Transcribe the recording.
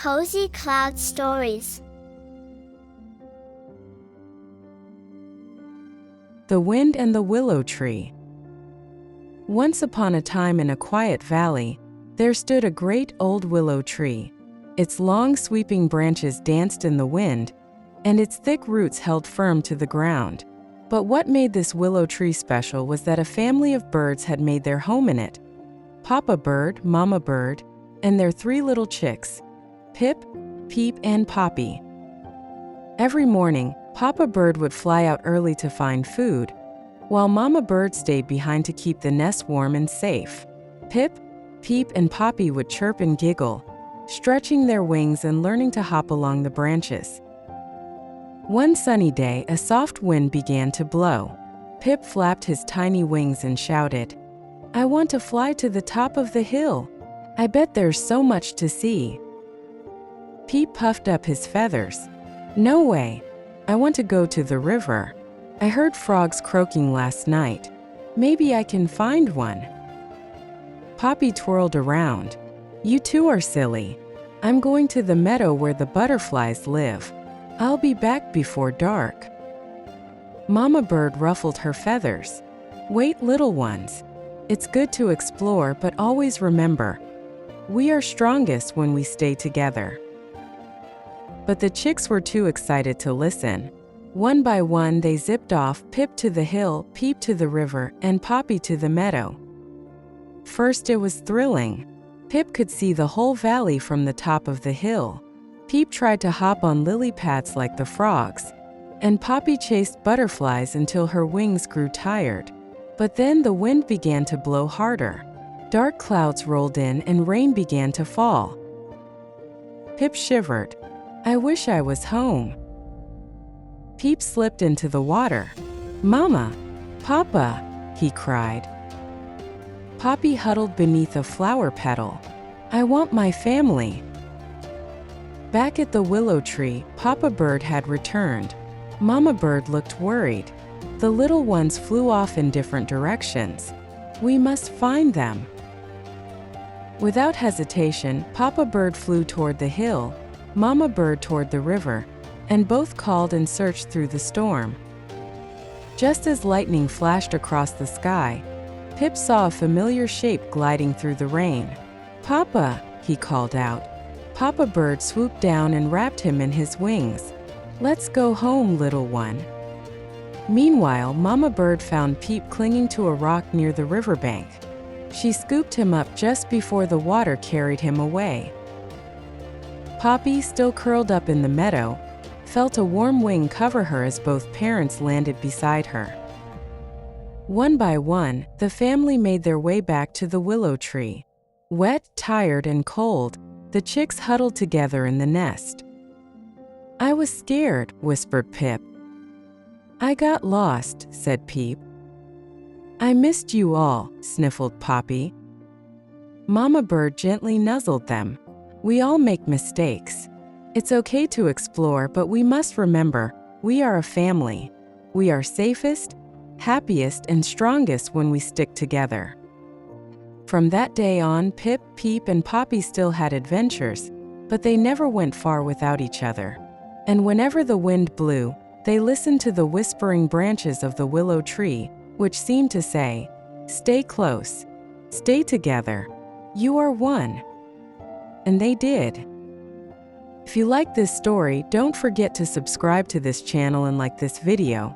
Cozy Cloud Stories. The Wind and the Willow Tree. Once upon a time in a quiet valley, there stood a great old willow tree. Its long sweeping branches danced in the wind, and its thick roots held firm to the ground. But what made this willow tree special was that a family of birds had made their home in it. Papa Bird, Mama Bird, and their 3 little chicks, Pip, Peep, and Poppy. Every morning, Papa Bird would fly out early to find food, while Mama Bird stayed behind to keep the nest warm and safe. Pip, Peep, and Poppy would chirp and giggle, stretching their wings and learning to hop along the branches. One sunny day, a soft wind began to blow. Pip flapped his tiny wings and shouted, "I want to fly to the top of the hill. I bet there's so much to see." Peep puffed up his feathers. "No way. I want to go to the river. I heard frogs croaking last night. Maybe I can find one." Poppy twirled around. "You too are silly. I'm going to the meadow where the butterflies live. I'll be back before dark." Mama Bird ruffled her feathers. "Wait, little ones. It's good to explore, but always remember, we are strongest when we stay together." But the chicks were too excited to listen. One by one, they zipped off, Pip to the hill, Peep to the river, and Poppy to the meadow. First, it was thrilling. Pip could see the whole valley from the top of the hill. Peep tried to hop on lily pads like the frogs, and Poppy chased butterflies until her wings grew tired. But then the wind began to blow harder. Dark clouds rolled in and rain began to fall. Pip shivered. "I wish I was home." Peep slipped into the water. "Mama! Papa!" he cried. Poppy huddled beneath a flower petal. "I want my family." Back at the willow tree, Papa Bird had returned. Mama Bird looked worried. The little ones flew off in different directions. "We must find them." Without hesitation, Papa Bird flew toward the hill, Mama Bird toward the river, and both called and searched through the storm. Just as lightning flashed across the sky, Pip saw a familiar shape gliding through the rain. "Papa!" he called out. Papa Bird swooped down and wrapped him in his wings. "Let's go home, little one." Meanwhile, Mama Bird found Peep clinging to a rock near the riverbank. She scooped him up just before the water carried him away. Poppy, still curled up in the meadow, felt a warm wing cover her as both parents landed beside her. One by one, the family made their way back to the willow tree. Wet, tired, and cold, the chicks huddled together in the nest. "I was scared," whispered Pip. "I got lost," said Peep. "I missed you all," sniffled Poppy. Mama Bird gently nuzzled them. "We all make mistakes. It's okay to explore, but we must remember, we are a family. We are safest, happiest, and strongest when we stick together." From that day on, Pip, Peep, and Poppy still had adventures, but they never went far without each other. And whenever the wind blew, they listened to the whispering branches of the willow tree, which seemed to say, "Stay close. Stay together. You are one." And they did. If you like this story, don't forget to subscribe to this channel and like this video.